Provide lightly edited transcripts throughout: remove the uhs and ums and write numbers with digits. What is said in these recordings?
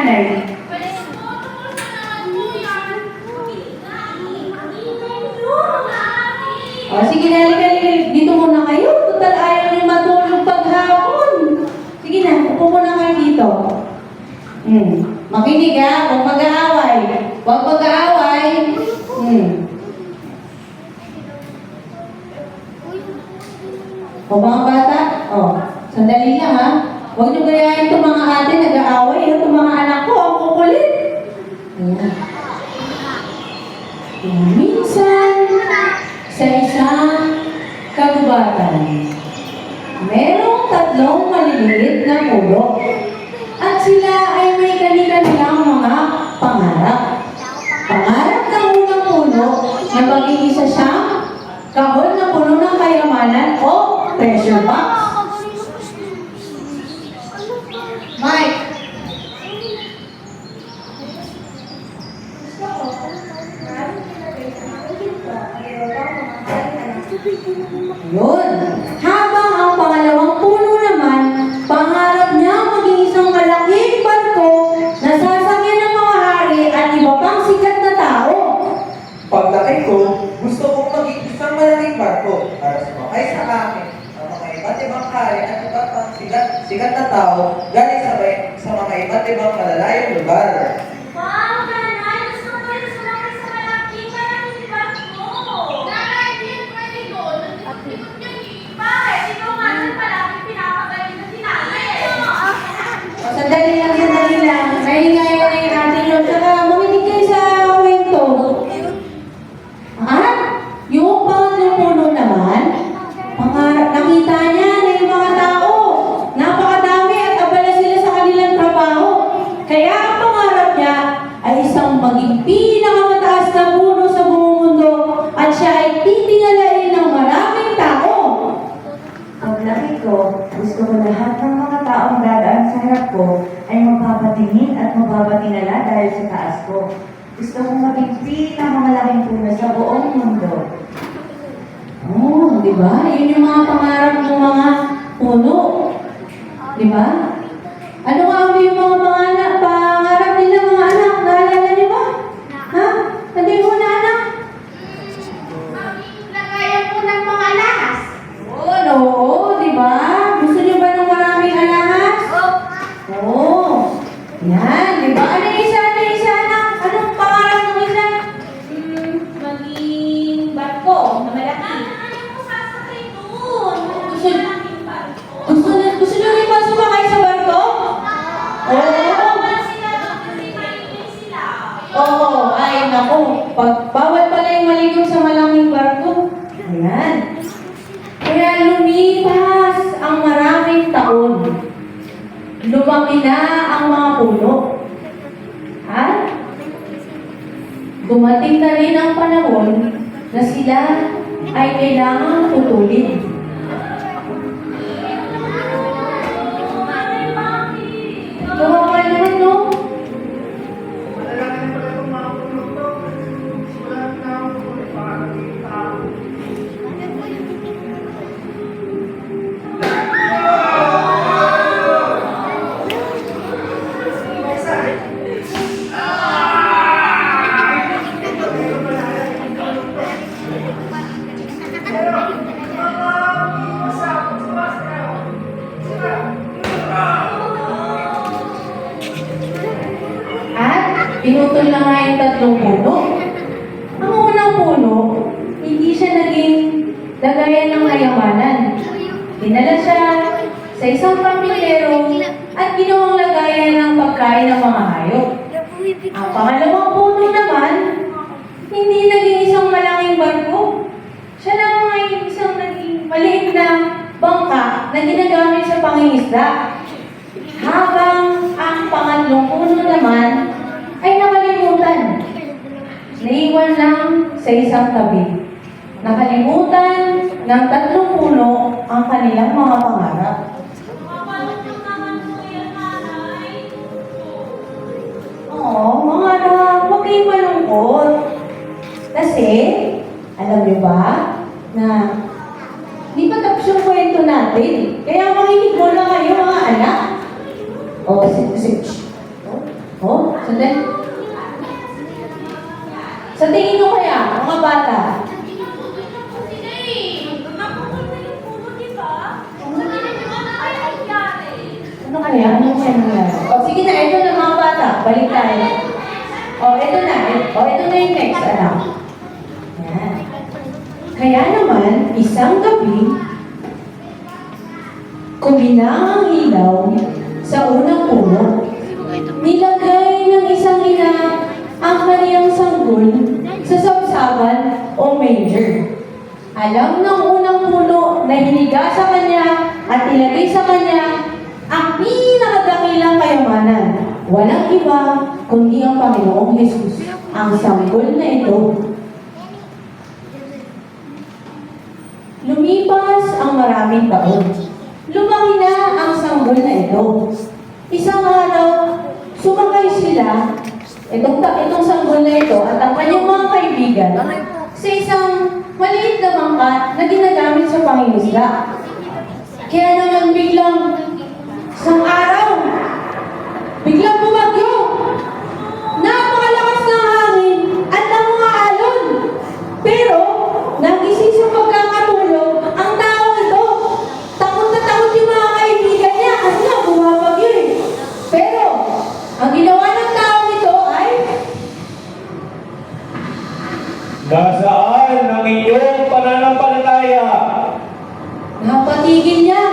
nanay? O, sige na, halika. Dito muna kayo. Total, ayaw nyo matulog paghapon. Sige na, upo muna kayo dito. Makinig ha, huwag mag-aaway. Huwag mag-aaway. O mga bata, sandali lang ha. Huwag nyo gayahin itong mga ate nag-aaway. Itong mga anak ko, ang kukulit. Ayan. Minsan, sa isang kagubatan, merong 3 maliliit na pulo. At sila ay may kani-kanilang mga pangarap. Pangarap ng unang puno na maging isa siyang kahon na puno ng kayamanan o treasure box. Mike! Yun. Habang ang pangalawang puno naman, pangarap niya maging isang malaking barko na sasakyan ng mga hari at iba pang sikat na tao. Paglaki ko, gusto kong maging isang malaking barko para sumakay sa akin ang mga iba't ibang hari at iba't pang sikat na tao galing sa mga iba't ibang malalayong lugar. Wow, nanay! Gusto ko rin sumakay sa malaking barko! Nanay, hindi yung pwede doon. Nagtitipot niya ni Bakit? Ikaw nga ng malaking pinapagaling na sinabi. O, sandali lang. Ngayon na yung ating yun. Saka, makinig kayo sa kwento. Yung pangatlong puno naman, nakita niya na yung mga tao. Napakadami at abala sila sa kanilang trabaho. Kaya ang pangarap niya ay isang maging pinakamataas na puno sa buong mundo at siya ay titingalain ng maraming tao. Paglaki ko, gusto ko lahat ng mga taong dadaan sa harap ko ay mapapatingin at mapapatingala dahil sa taas ko. Gusto kong maging pinakamalaking puno sa buong mundo. Di ba? Yun yung mga pangarap ng mga puno. Di ba? Ano nga yung mga pangarap nila mga anak? Naalala niyo ba? Ha? Sabi mo na anak? Lagayan ko ng mga lahas. Oo, di ba? Gusto niyo ba ng maraming alahas? Oo. Yan, di ba? Ano yung isa anak? Anong pangarap ng isa? Maging barko na malaki. Ayaw ko sasakay doon. Malaking barko. Gusto niyo rin ba sumakay sa barko? Oo, ay naku. Bawal pala yung maligaw sa malaking barko. Ayan. Kaya lumipas ang maraming taon. Lumaki na ang mga puno. At dumating na rin ang panahon na sila ay kailangang putulin. Kawawa naman, no? Pinutol na nga yung 3 puno. Ang unang puno, hindi siya naging lagayan ng kayamanan. Dinala siya sa isang pamilero at ginawang lagayan ng pagkain ng mga hayop. Ang pangalawang puno naman, hindi naging isang malaking barko. Siya lang ay isang naging maliit na bangka na ginagamit sa pangingisda. Habang ang pangatlong puno naman ay nakalimutan. Naiwan lang sa isang tabi. Nakalimutan ng 3 puno ang kanilang mga pangarap. Oo, mga anak, huwag kayong malungkot. Kasi, alam niyo ba, na di pa tapos yung kwento natin. Kaya makinig mo na kayo mga anak. O, Oh, sandali. Sa tingin nyo kaya, mga bata, ano kaya? Ano kaya nangyari? O, sige na, ito na mga bata. Balik tayo. O, ito na. O, ito na yung next, anak. Yan. Kaya naman, isang gabi, kuminang ang ilaw sa unang puno. Nilagay ng isang ina ang kaniyang sanggol sa sabsaban o manger. Alam ng unang puno na hiniga sa kanya at nilagay sa kanya ang pinakadakilang kayamanan. Walang iba kundi ang Panginoong Hesus, ang sanggol na ito. Lumipas ang maraming taon. Lumaki na ang sanggol na ito. Isang araw, sumakay sila, itong sanggol na ito at ang kanyang mga kaibigan sa isang maliit na bangka na ginagamit sa pangingisda. Kaya naman biglang, isang araw, biglang bumagyo. Napakalakas ng hangin at ng mga alon. Pero, nagising sa pagkakatulog ang tao ito. Takot na takot yung mga kaibigan niya kasi nga bumabagyo eh. Pero, ang ginawa ng tao ito ay Nasaan ang inyong pananampalataya? napatigil niya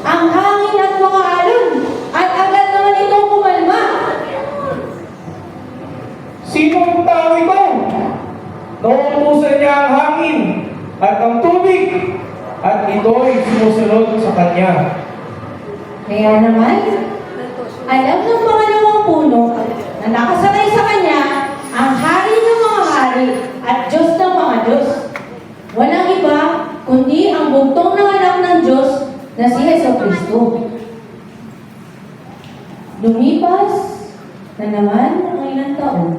ang hangin at mga alon at agad naman itong kumalma. Sinong tao ito? Nauutusan niya ang hangin at ang tubig at ito'y sumusunod sa kanya. Kaya naman, alam ng pangalawang puno na nakasakay sa kanya ang hari ng mga hari at Diyos ng mga Diyos. Walang iba kundi ang bugtong ng anak ng Diyos na si Jesucristo. Lumipas na naman ang ilang taon,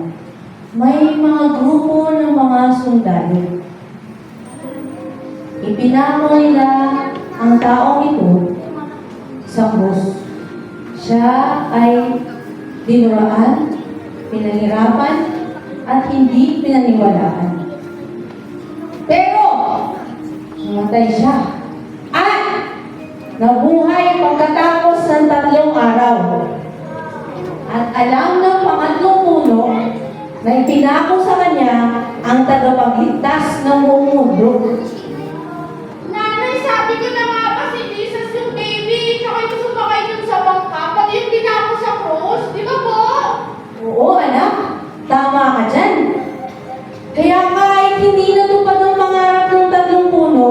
may mga grupo ng mga sundalo. Ipinako nila ang taong ito sa krus. Siya ay dinuraan, pinahirapan, at hindi pinaniwalaan. Pero, namatay siya. At nabuhay pagkatapos ng 3 araw. At alam ng pangatlong puno na ipinako sa kanya ang tagapagligtas ng buong mundo. Nanay, sabi ko na nga ba si Jesus yung baby, tsaka yung sumakay dun sa bangka, pati yung tinapos sa cross, di ba po? Oo, anak. Tama ka dyan. Kaya kahit hindi natupad ang pangarap ng 3 puno,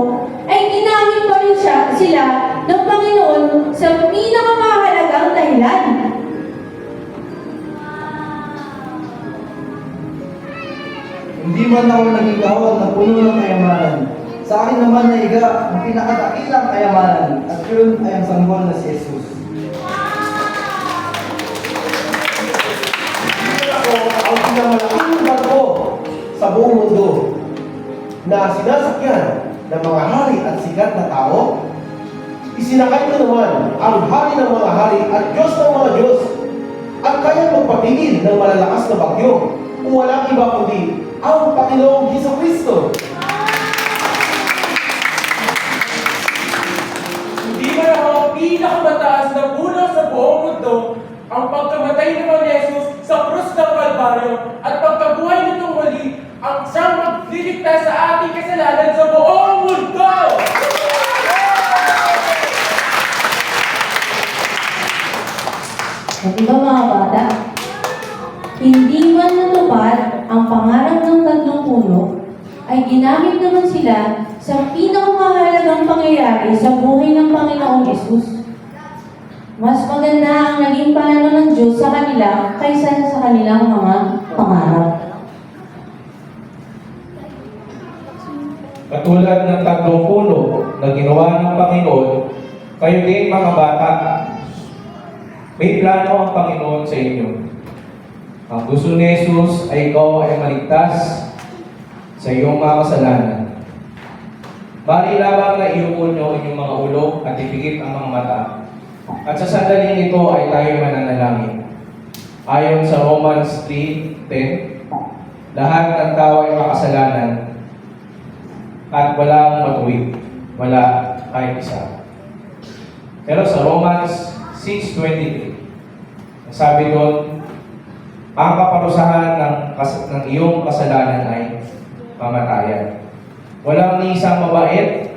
ay ginamit pa rin sila ng Panginoon sa pinakamahalagang dahilan. Hindi man ako nagigawad na puno ng kayamanan. Sa akin naman naiga ang pinakadakilang kayamanan at yun ay ang sanggol na si Jesus. Ako ang pinakamalaking barko sa buong mundo na sinasakyan ng mga hari at sikat na tao. Isinakay ko naman ang hari ng mga hari at Diyos ng mga Diyos at kaya magpatigil ng malalakas na bagyo kung walang iba kundi ang Panginoong Jesucristo. Hindi man ako ang pinakamataas na puno sa buong mundo, ang pagkamatay ni Mang Jesus sa krus ng Kalbaryo at pagkabuhay nitong muli ang siyang magliligtas sa ating kasalanan sa buong mundo! At diba mga bata, hindi man natupad ang pangarap ng 3 puno, ay ginamit naman sila sa pinakamahalagang pangyayari sa buhay ng Panginoong Yesus. Mas maganda ang naging plano ng Diyos sa kanila kaysa sa kanilang mga pangarap. Katulad ng 3 puno na ginawa ng Panginoon, kayo din mga bata, may plano ang Panginoon sa inyo. Ang gusto ni Jesus ay ikaw ay maligtas sa iyong mga kasalanan. Bali lamang na iupo nyo inyong mga ulo at ipikit ang mga mata. At sa sandaling ito ay tayo mananalangin. Ayon sa Romans 3:10, lahat ng tao ay makasalanan at walang matuwid, wala kahit isa. Pero sa Romans 6:23, sabi doon, ang kaparusahan ng iyong kasalanan ay kamatayan. Walang ni isang mabait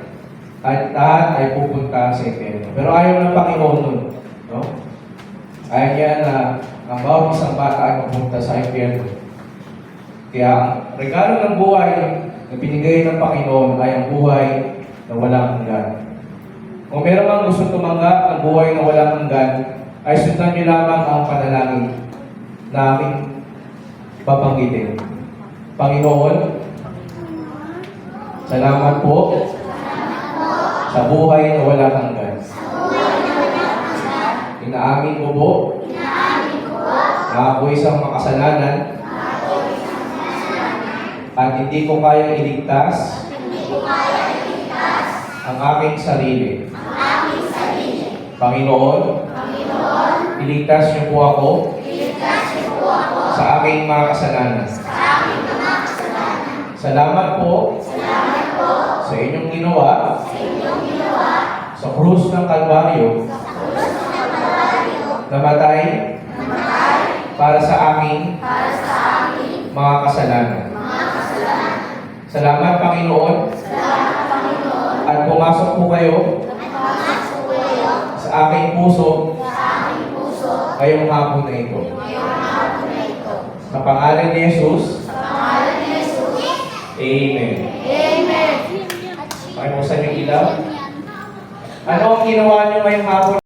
at lahat ay pupunta sa impyerno. Pero ayaw ng Panginoon nun. No? Ayaw niya na ang bawat isang bata ay pupunta sa impyerno. Kaya ang regalo ng buhay na binigay ng Panginoon ay ang buhay na walang hanggan. Kung meron kang gusto tumanggap ng buhay na walang hanggan, ay sundan niyo lamang ang panalangin na aking babanggitin. Panginoon, salamat po sa buhay na walang hanggan. Inaamin ko po na ako isang makasalanan at hindi ko kayang iligtas ang aking sarili. Panginoon, iligtas niyo po ako sa aking mga kasalanan. Salamat po sa inyong ginawa sa krus ng Kalbaryo, namatay para sa aking mga kasalanan. Salamat, Panginoon, at pumasok po kayo sa aking puso ngayong hapon na ito. Sa pangalan ni Jesus, Amen. Pakibuksan yung ilaw. Ano ang ginawa niyo ngayong hapon?